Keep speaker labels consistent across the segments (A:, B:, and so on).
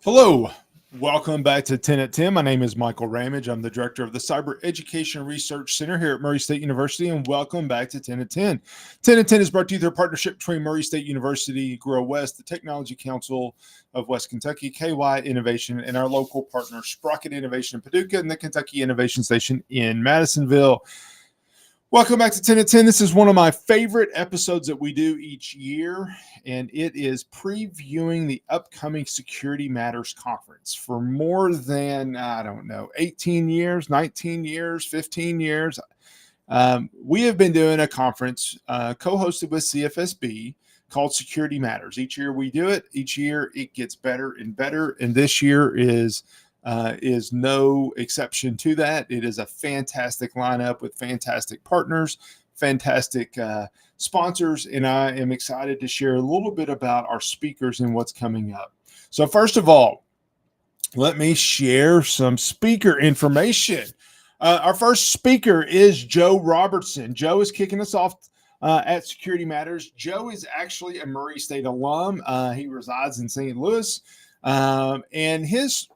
A: Hello, welcome back to 10 at 10. My name is Michael Ramage. I'm the director of the Cyber Education Research Center here at Murray State University, and welcome back to 10 at 10. 10 at 10 is brought to you through a partnership between Murray State University, Grow West, the Technology Council of West Kentucky, KY Innovation, and our local partner, Sprocket Innovation in Paducah, and the Kentucky Innovation Station in Madisonville. Welcome back to 10 at 10. This is one of my favorite episodes that we do each year, and it is previewing the upcoming Security Matters Conference. For more than, 18 years, 19 years, 15 years, we have been doing a conference co-hosted with CFSB called Security Matters. Each year we do it. Each year it gets better and better, and this year is no exception to that. It is a fantastic lineup with fantastic partners, fantastic sponsors, and I am excited to share a little bit about our speakers and what's coming up. So first of all, let me share some speaker information. Our first speaker is Joe Robertson. Joe is kicking us off at Security Matters. Joe is actually a Murray State alum. He resides in St. Louis, and his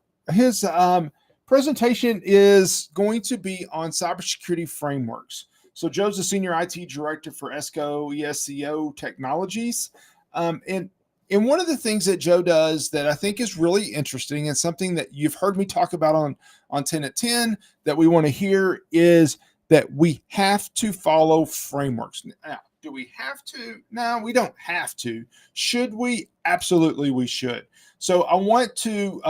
A: presentation is going to be on cybersecurity frameworks. So Joe's the senior IT director for ESCO Technologies. And one of the things that Joe does that I think is really interesting and something that you've heard me talk about on 10 at 10 that we want to hear is that we have to follow frameworks. Now, do we have to? No, we don't have to. Should we? Absolutely, we should. So I want to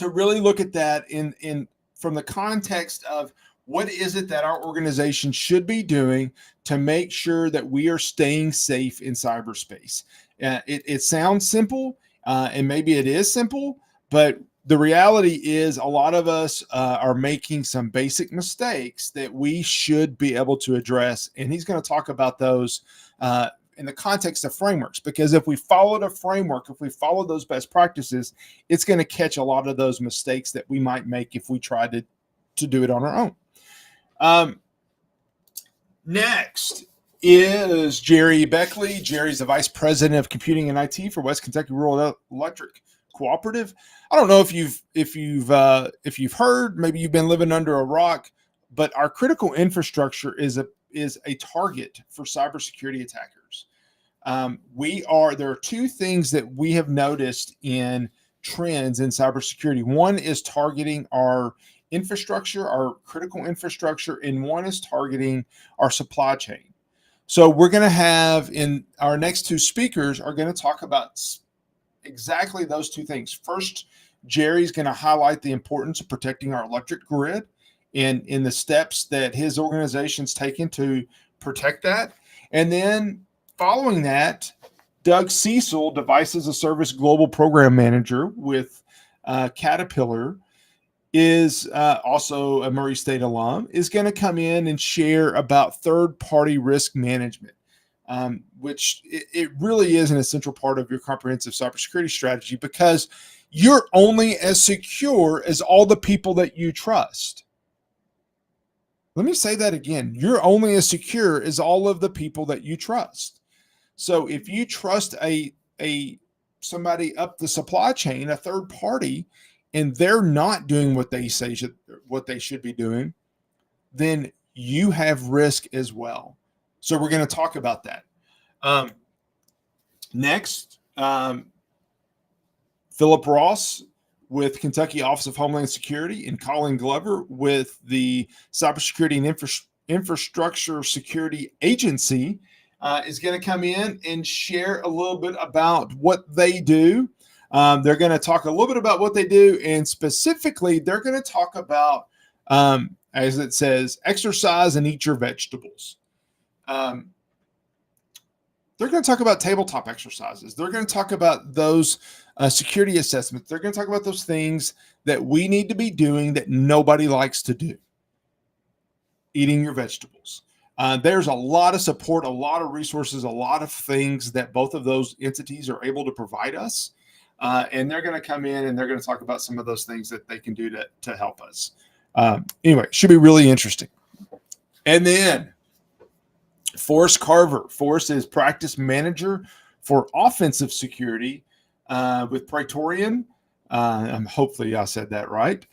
A: really look at that in from the context of what is it that our organization should be doing to make sure that we are staying safe in cyberspace. It sounds simple, and maybe it is simple, but the reality is a lot of us are making some basic mistakes that we should be able to address, and he's going to talk about those in the context of frameworks, because if we followed a framework, if we follow those best practices, it's going to catch a lot of those mistakes that we might make if we tried to do it on our own. Next is Jerry Beckley. Jerry's the vice president of computing and IT for West Kentucky Rural Electric Cooperative. I don't know if you've heard, maybe you've been living under a rock, but our critical infrastructure is a target for cybersecurity attackers. There are two things that we have noticed in trends in cybersecurity. One is targeting our infrastructure, our critical infrastructure, and one is targeting our supply chain. So we're going to have, in our next two speakers are going to talk about exactly those two things. First, Jerry's going to highlight the importance of protecting our electric grid and in the steps that his organization's taken to protect that. And then following that, Doug Cecil, Device as a Service Global Program Manager with Caterpillar, is also a Murray State alum, is going to come in and share about third-party risk management, which it really is an essential part of your comprehensive cybersecurity strategy, because you're only as secure as all the people that you trust. Let me say that again. You're only as secure as all of the people that you trust. So if you trust somebody up the supply chain, a third party, and they're not doing what they say what they should be doing, then you have risk as well. So we're going to talk about that. Next, Philip Ross with Kentucky Office of Homeland Security, and Colin Glover with the Cybersecurity and Infrastructure Security Agency is going to come in and share a little bit about what they do. They're going to talk a little bit about what they do, and specifically, they're going to talk about, as it says, exercise and eat your vegetables. They're going to talk about tabletop exercises. They're going to talk about those security assessments. They're going to talk about those things that we need to be doing that nobody likes to do. Eating your vegetables. There's a lot of support, a lot of resources, a lot of things that both of those entities are able to provide us. And they're going to come in and they're going to talk about some of those things that they can do to help us. Anyway, should be really interesting. And then Forrest Carver. Forrest is practice manager for offensive security with Praetorian. Hopefully, I said that right.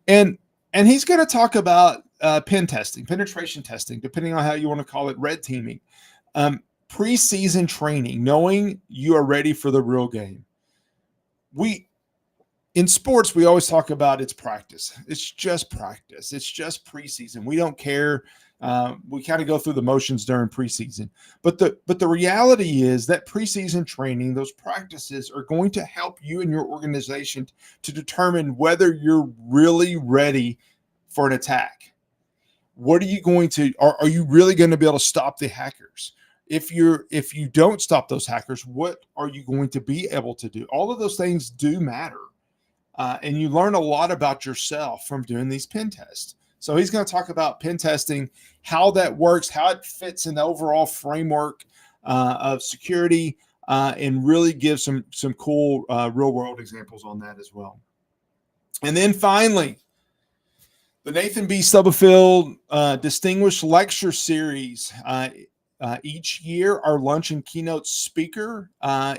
A: And he's going to talk about pen testing, penetration testing, depending on how you want to call it, red teaming, preseason training, knowing you are ready for the real game. In sports, we always talk about it's practice. It's just practice. It's just preseason. We don't care. We kind of go through the motions during preseason. But the reality is that preseason training, those practices are going to help you and your organization to determine whether you're really ready for an attack. What are you going to, are you really going to be able to stop the hackers? If you don't stop those hackers, what are you going to be able to do? All of those things do matter. And you learn a lot about yourself from doing these pen tests. So he's going to talk about pen testing, how that works, how it fits in the overall framework of security, and really give some cool real world examples on that as well. And then finally, the Nathan B. Stubblefield Distinguished Lecture Series. Each year, our lunch and keynote speaker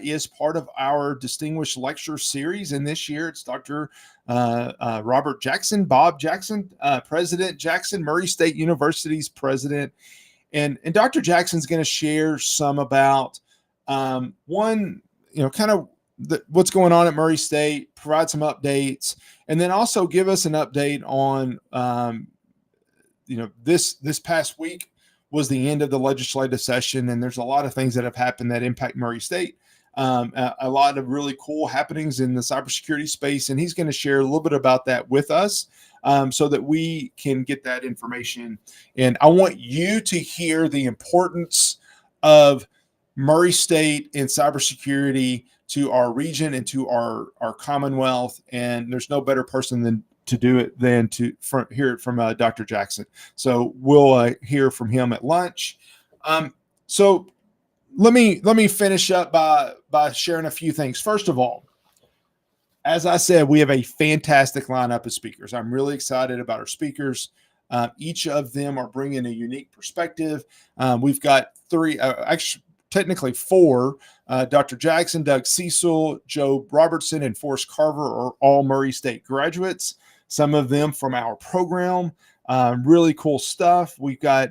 A: is part of our Distinguished Lecture Series. And this year, it's Dr. Bob Jackson, President Jackson, Murray State University's president. And Dr. Jackson's going to share some about what's going on at Murray State, provide some updates, and then also give us an update on, this past week was the end of the legislative session, and there's a lot of things that have happened that impact Murray State. A lot of really cool happenings in the cybersecurity space, and he's going to share a little bit about that with us so that we can get that information. And I want you to hear the importance of Murray State and cybersecurity to our region and to our Commonwealth. And there's no better person to do it than to hear it from Dr. Jackson. So we'll hear from him at lunch. So let me finish up by sharing a few things. First of all, as I said, we have a fantastic lineup of speakers. I'm really excited about our speakers. Each of them are bringing a unique perspective. We've got technically four. Dr. Jackson, Doug Cecil, Joe Robertson, and Forrest Carver are all Murray State graduates. Some of them from our program. Really cool stuff. We've got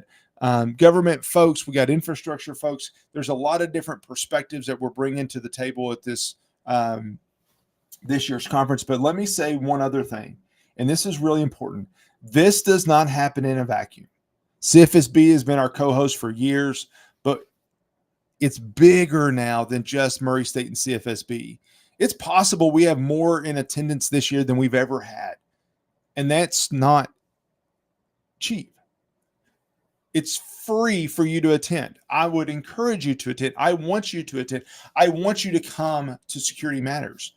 A: government folks. We got infrastructure folks. There's a lot of different perspectives that we're bringing to the table at this year's conference. But let me say one other thing, and this is really important. This does not happen in a vacuum. CFSB has been our co-host for years, but it's bigger now than just Murray State and CFSB. It's possible we have more in attendance this year than we've ever had. And that's not cheap. It's free for you to attend. I would encourage you to attend. I want you to attend. I want you to come to Security Matters.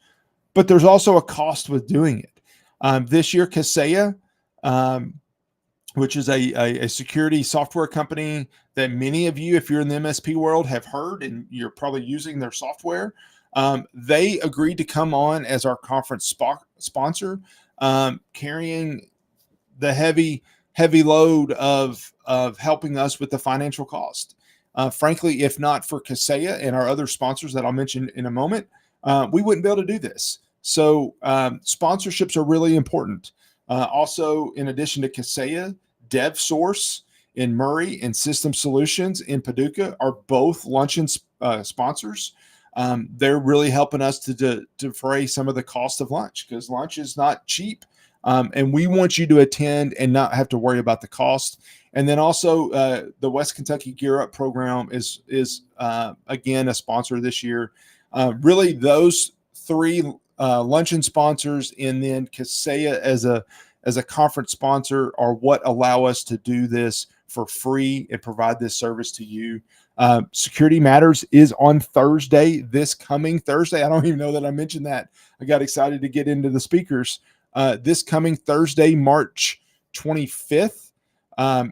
A: But there's also a cost with doing it. This year, Kaseya, which is a security software company that many of you, if you're in the MSP world, have heard, and you're probably using their software. They agreed to come on as our conference sponsor, carrying the heavy load of helping us with the financial cost. Frankly, if not for Kaseya and our other sponsors that I'll mention in a moment, we wouldn't be able to do this. So sponsorships are really important. Also, in addition to Kaseya, DevSource in Murray and System Solutions in Paducah are both luncheon sponsors. They're really helping us to defray some of the cost of lunch, because lunch is not cheap. And we want you to attend and not have to worry about the cost. And then also the West Kentucky Gear Up program is again a sponsor this year. Really, those three luncheon sponsors, and then Kaseya as a conference sponsor, are what allow us to do this for free and provide this service to you. Security Matters is on Thursday, this coming Thursday. I don't even know that I mentioned that. I got excited to get into the speakers. This coming Thursday, March 25th.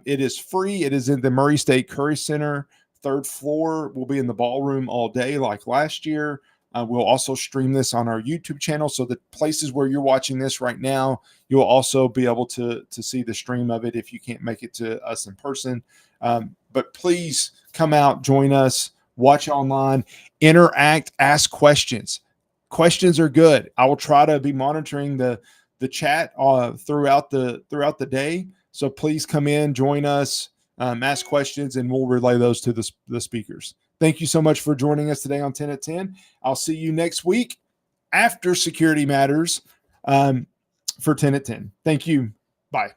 A: It is free. It is in the Murray State Curry Center, 3rd floor. We'll be in the ballroom all day like last year. We'll also stream this on our YouTube channel. So the places where you're watching this right now, you'll also be able to see the stream of it if you can't make it to us in person. But please come out, join us, watch online, interact, ask questions. questions are good. I will try to be monitoring the chat throughout the day. So please come in, join us, ask questions, and we'll relay those to the speakers. Thank you so much for joining us today on 10 at 10. I'll see you next week after Security Matters for 10 at 10. Thank you. Bye.